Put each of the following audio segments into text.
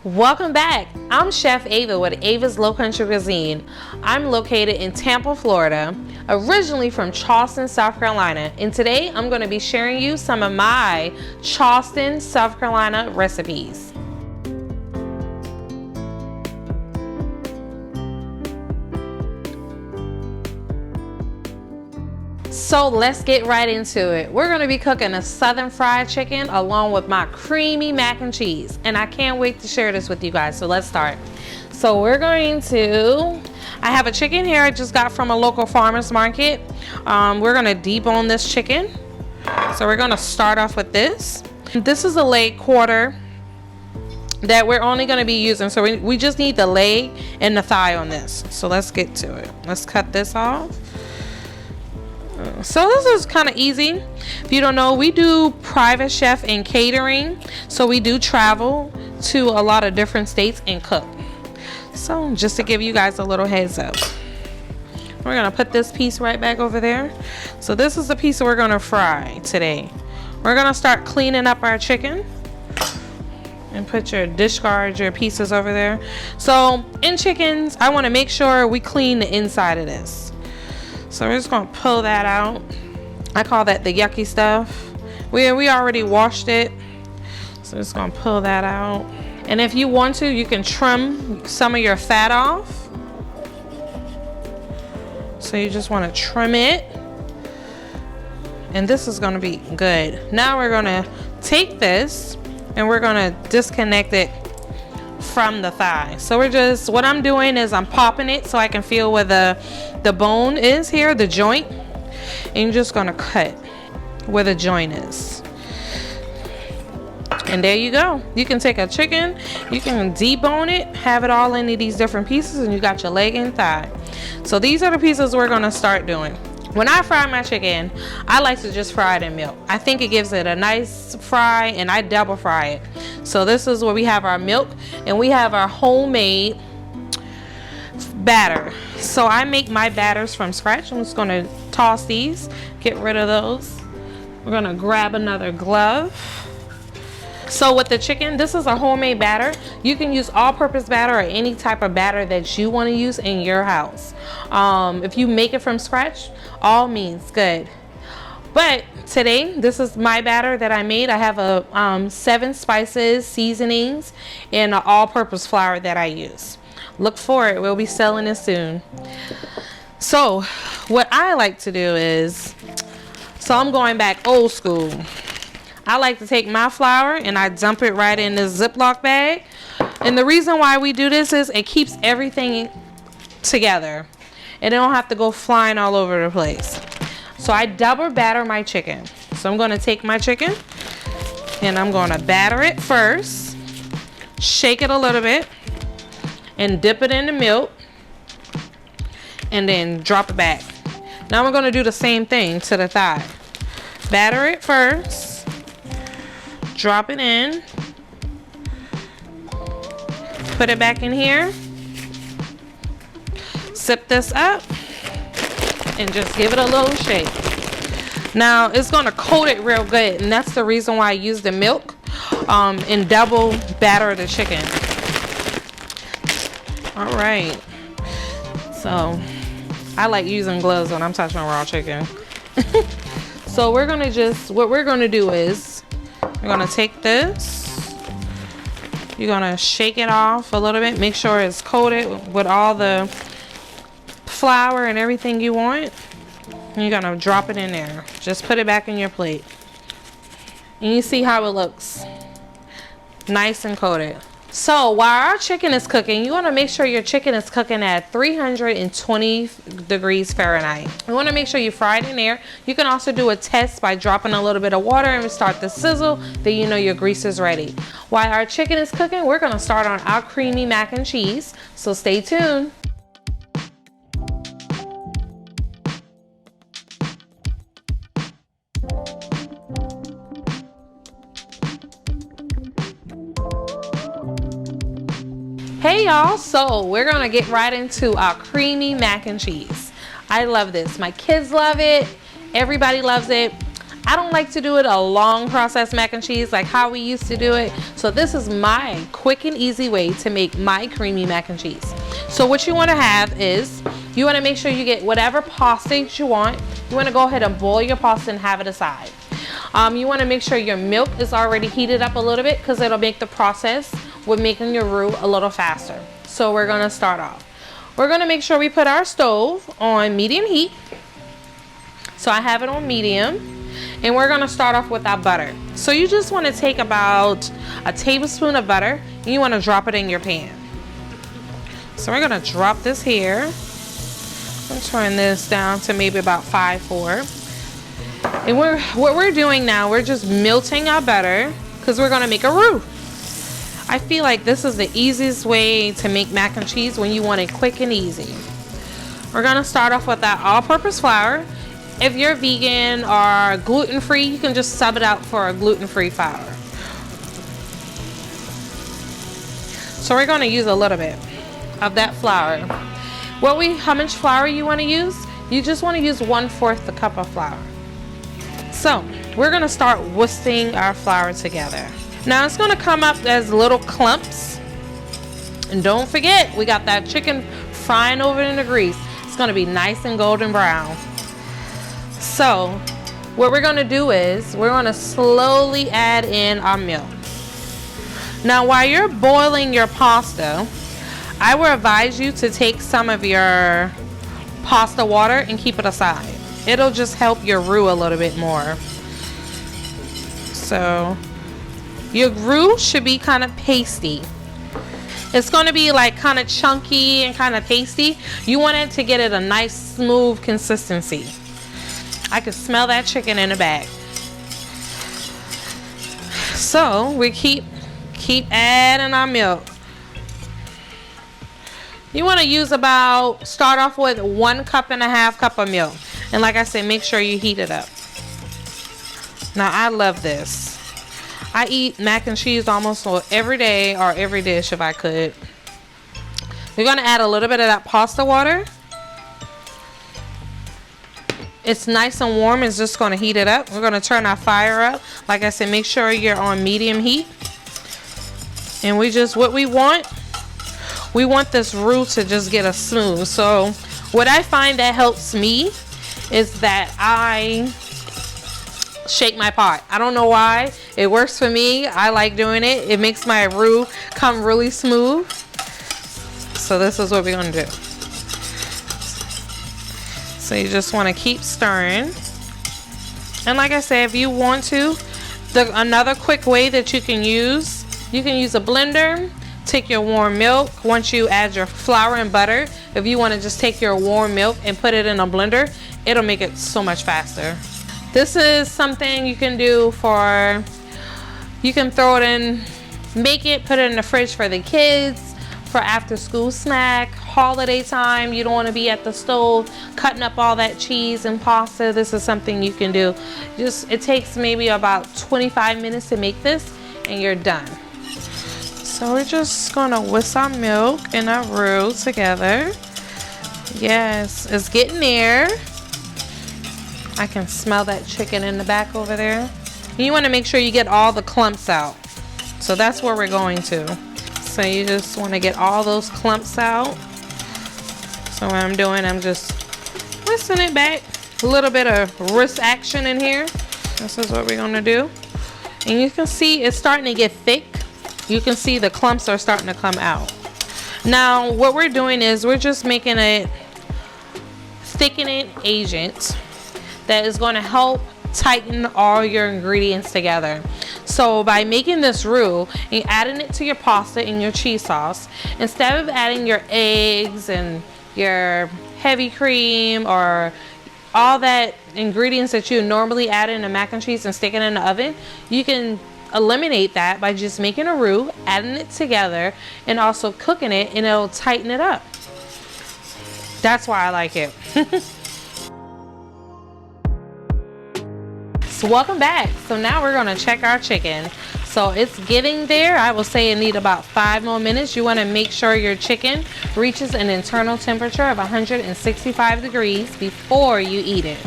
Welcome back. I'm Chef Ava with Ava's Low Country Cuisine. I'm located in Tampa, Florida, originally from Charleston, South Carolina. And today I'm going to be sharing you some of my Charleston, South Carolina recipes. So let's get right into it. We're going to be cooking a southern fried chicken along with my creamy mac and cheese. And I can't wait to share this with you guys. So let's start. So we're going to, I have a chicken here I just got from a local farmer's market. We're going to debone this chicken. So we're going to start off with this. This is a leg quarter that we're only going to be using. So we just need the leg and the thigh on this. So let's get to it. Let's cut this off. So this is kind of easy. If you don't know, we do private chef and catering. So we do travel to a lot of different states and cook. So just to give you guys a little heads up. We're going to put this piece right back over there. So this is the piece that we're going to fry today. We're going to start cleaning up our chicken. And discard your pieces over there. So in chickens, I want to make sure we clean the inside of this. So we're just going to pull that out. I call that the yucky stuff. We already washed it. So just going to pull that out. And if you want to, you can trim some of your fat off. So you just want to trim it. And this is going to be good. Now we're going to take this and we're going to disconnect it from the thigh. So what I'm doing is I'm popping it so I can feel where the bone is here, the joint, and you're just gonna cut where the joint is. And there you go. You can take a chicken, you can debone it, have it all into these different pieces, and you got your leg and thigh. So these are the pieces we're gonna start doing. When I fry my chicken, I like to just fry it in milk. I think it gives it a nice fry, and I double fry it. So this is where we have our milk, and we have our homemade batter. So I make my batters from scratch. I'm just gonna toss these, get rid of those. We're gonna grab another glove. So with the chicken, this is a homemade batter. You can use all-purpose batter or any type of batter that you want to use in your house. If you make it from scratch, all means good. But today, this is my batter that I made. I have a 7 spices, seasonings, and an all-purpose flour that I use. Look for it. We'll be selling it soon. So what I like to do is, I'm going back old school. I like to take my flour and I dump it right in this Ziploc bag. And the reason why we do this is it keeps everything together. And it don't have to go flying all over the place. So I double batter my chicken. So I'm going to take my chicken and I'm going to batter it first. Shake it a little bit. And dip it in the milk. And then drop it back. Now we're going to do the same thing to the thigh. Batter it first. Drop it in. Put it back in here. Sip this up. And just give it a little shake. Now it's going to coat it real good. And that's the reason why I use the milk. And double batter the chicken. All right. So I like using gloves when I'm touching raw chicken. So what we're going to do is, you're going to take this, you're going to shake it off a little bit, make sure it's coated with all the flour and everything you want. And you're going to drop it in there. Just put it back in your plate. And you see how it looks. Nice and coated. So while our chicken is cooking, you want to make sure your chicken is cooking at 320 degrees Fahrenheit. You want to make sure you fry it in there. You can also do a test by dropping a little bit of water and start the sizzle. Then you know your grease is ready. While our chicken is cooking, we're going to start on our creamy mac and cheese. So stay tuned. Hey y'all, so we're gonna get right into our creamy mac and cheese. I love this. My kids love it. Everybody loves it. I don't like to do it a long process mac and cheese like how we used to do it. So this is my quick and easy way to make my creamy mac and cheese. So what you want to have is, you want to make sure you get whatever pasta you want. You want to go ahead and boil your pasta and have it aside. You want to make sure your milk is already heated up a little bit, because it'll make the process with making your roux a little faster. So we're going to start off. We're going to make sure we put our stove on medium heat. So I have it on medium. And we're going to start off with our butter. So you just want to take about a tablespoon of butter, and you want to drop it in your pan. So we're going to drop this here. I'm turn this down to maybe about 5-4. And what we're doing now, we're just melting our butter, because we're going to make a roux. I feel like this is the easiest way to make mac and cheese when you want it quick and easy. We're going to start off with that all-purpose flour. If you're vegan or gluten-free, you can just sub it out for a gluten-free flour. So we're going to use a little bit of that flour. How much flour you want to use? You just want to use 1/4 the cup of flour. So we're going to start whisking our flour together. Now it's going to come up as little clumps. And don't forget, we got that chicken frying over in the grease. It's going to be nice and golden brown. So what we're going to do is, we're going to slowly add in our milk. Now while you're boiling your pasta, I would advise you to take some of your pasta water and keep it aside. It'll just help your roux a little bit more. So your roux should be kind of pasty. It's going to be like kind of chunky and kind of pasty. You want it to get it a nice smooth consistency. I can smell that chicken in the bag. So we keep adding our milk. You want to use start off with 1.5 cups of milk. And like I said, make sure you heat it up. Now I love this. I eat mac and cheese almost every day, or every dish if I could. We're going to add a little bit of that pasta water. It's nice and warm. It's just going to heat it up. We're going to turn our fire up. Like I said, make sure you're on medium heat. And what we want this roux to just get us smooth. So what I find that helps me is that I shake my pot. I don't know why. It works for me. I like doing it. It makes my roux come really smooth. So this is what we're going to do. So you just want to keep stirring. And like I said, if you want to, another quick way that you can use a blender. Take your warm milk. Once you add your flour and butter, if you want to just take your warm milk and put it in a blender, it'll make it so much faster. This is something you can do you can throw it in, put it in the fridge for the kids, for after school snack, holiday time. You don't want to be at the stove cutting up all that cheese and pasta. This is something you can do. It takes maybe about 25 minutes to make this, and you're done. So we're just gonna whisk our milk and our roux together. Yes, it's getting there. I can smell that chicken in the back over there. You want to make sure you get all the clumps out. So that's where we're going to. So you just want to get all those clumps out. So what I'm doing, I'm just whisking it back. A little bit of wrist action in here. This is what we're gonna do. And you can see it's starting to get thick. You can see the clumps are starting to come out. Now what we're doing is we're just making a thickening agent that is going to help tighten all your ingredients together. So by making this roux and adding it to your pasta and your cheese sauce, instead of adding your eggs and your heavy cream or all that ingredients that you normally add in a mac and cheese and stick it in the oven, you can eliminate that by just making a roux, adding it together, and also cooking it, and it'll tighten it up. That's why I like it. So welcome back. So now we're going to check our chicken. So it's getting there. I will say it needs about 5 more minutes. You want to make sure your chicken reaches an internal temperature of 165 degrees before you eat it.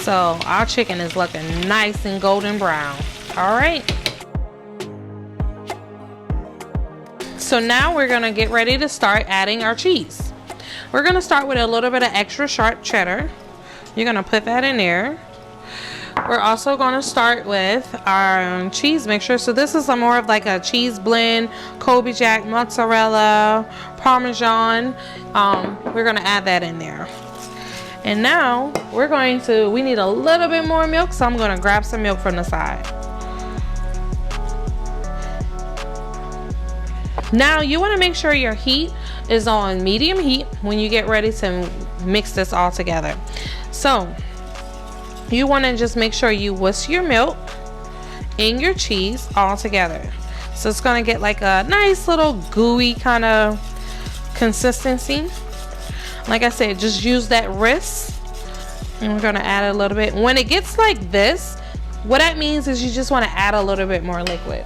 So our chicken is looking nice and golden brown. All right. So now we're gonna get ready to start adding our cheese. We're gonna start with a little bit of extra sharp cheddar. You're gonna put that in there. We're also gonna start with our cheese mixture. So this is more of like a cheese blend, Colby Jack, mozzarella, Parmesan. We're gonna add that in there. And now we need a little bit more milk, so I'm gonna grab some milk from the side. Now you wanna make sure your heat is on medium heat when you get ready to mix this all together. So you wanna just make sure you whisk your milk and your cheese all together. So it's gonna get like a nice little gooey kind of consistency. Like I said, just use that whisk, and we're gonna add a little bit. When it gets like this, what that means is you just wanna add a little bit more liquid.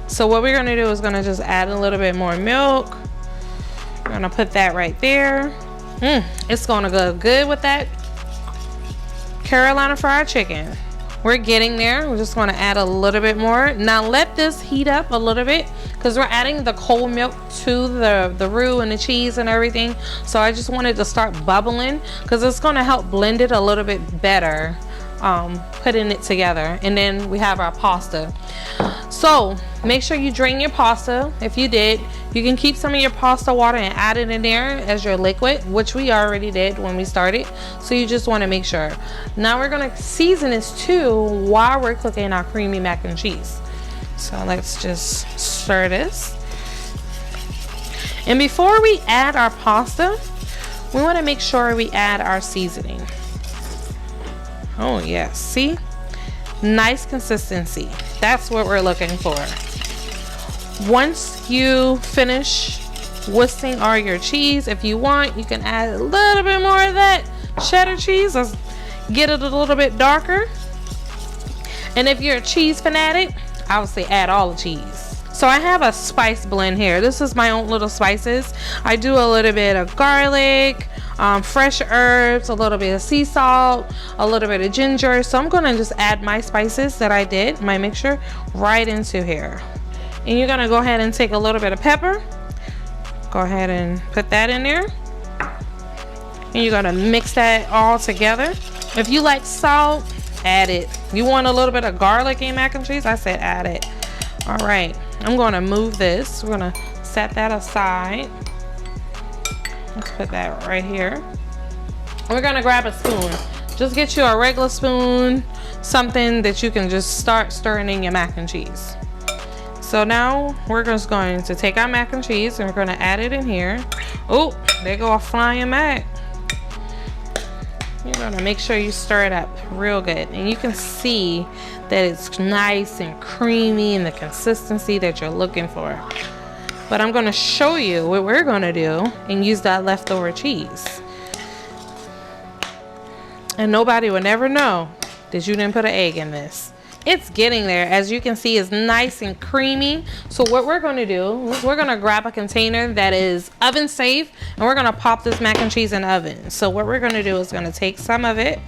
So what we're gonna do is gonna just add a little bit more milk. We're gonna put that right there. It's gonna go good with that Carolina fried chicken. We're getting there. We just want to add a little bit more. Now let this heat up a little bit because we're adding the cold milk to the roux and the cheese and everything. So I just wanted to start bubbling because it's going to help blend it a little bit better, putting it together. And then we have our pasta. So make sure you drain your pasta. If you did, you can keep some of your pasta water and add it in there as your liquid, which we already did when we started. So you just want to make sure. Now we're going to season this too while we're cooking our creamy mac and cheese. So let's just stir this. And before we add our pasta, we want to make sure we add our seasoning. Oh yes, see? Nice consistency. That's what we're looking for. Once you finish whisking all your cheese, if you want, you can add a little bit more of that cheddar cheese. Let's get it a little bit darker. And if you're a cheese fanatic, I would say add all the cheese. So I have a spice blend here. This is my own little spices. I do a little bit of garlic, fresh herbs, a little bit of sea salt, a little bit of ginger. So I'm gonna just add my spices that I did, my mixture, right into here. And you're gonna go ahead and take a little bit of pepper. Go ahead and put that in there. And you're gonna mix that all together. If you like salt, add it. You want a little bit of garlic in mac and cheese? I said add it. All right, I'm gonna move this. We're gonna set that aside. Let's put that right here. We're gonna grab a spoon. Just get you a regular spoon, something that you can just start stirring in your mac and cheese. So now we're just going to take our mac and cheese and we're gonna add it in here. Oh, there go a flying mac. You're gonna make sure you stir it up real good. And you can see that it's nice and creamy and the consistency that you're looking for. But I'm gonna show you what we're gonna do and use that leftover cheese. And nobody will never know that you didn't put an egg in this. It's getting there. As you can see, it's nice and creamy. So what we're gonna do is we're gonna grab a container that is oven safe and we're gonna pop this mac and cheese in the oven. So what we're gonna do is gonna take some of it.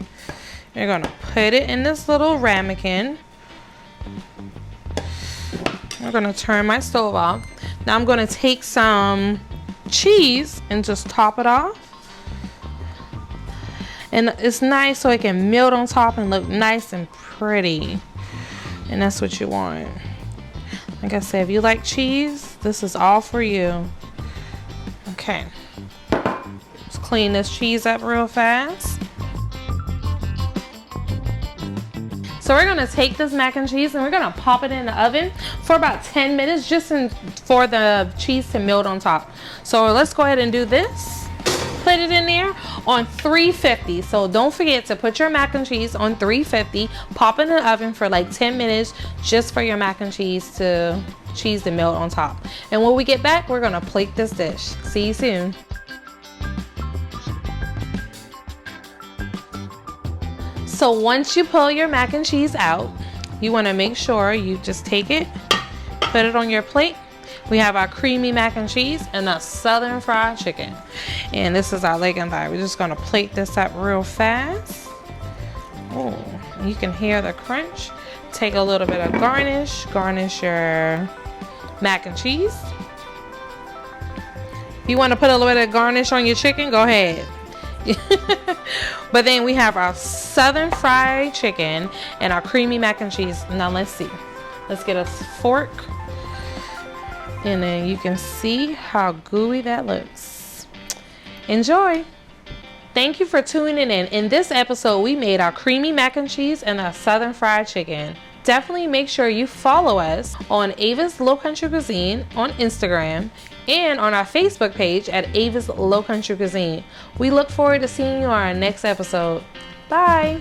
You're gonna put it in this little ramekin. I'm gonna turn my stove off. Now I'm gonna take some cheese and just top it off. And it's nice so it can melt on top and look nice and pretty. And that's what you want. Like I said, if you like cheese, this is all for you. Okay. Let's clean this cheese up real fast. So we're gonna take this mac and cheese and we're gonna pop it in the oven for about 10 minutes just for the cheese to melt on top. So let's go ahead and do this. Put it in there on 350. So don't forget to put your mac and cheese on 350. Pop in the oven for like 10 minutes just for your mac and cheese to melt on top. And when we get back, we're gonna plate this dish. See you soon. So once you pull your mac and cheese out, you wanna make sure you just take it, put it on your plate. We have our creamy mac and cheese and a southern fried chicken. And this is our leg and thigh. We're just gonna plate this up real fast. Oh, you can hear the crunch. Take a little bit of garnish. Garnish your mac and cheese. If you want to put a little bit of garnish on your chicken, go ahead. But then we have our southern fried chicken and our creamy mac and cheese. Now let's see. Let's get a fork. And then you can see how gooey that looks. Enjoy. Thank you for tuning in. In this episode, we made our creamy mac and cheese and our southern fried chicken. Definitely make sure you follow us on Ava's Low Country Cuisine on Instagram and on our Facebook page at Ava's Low Country Cuisine. We look forward to seeing you on our next episode. Bye.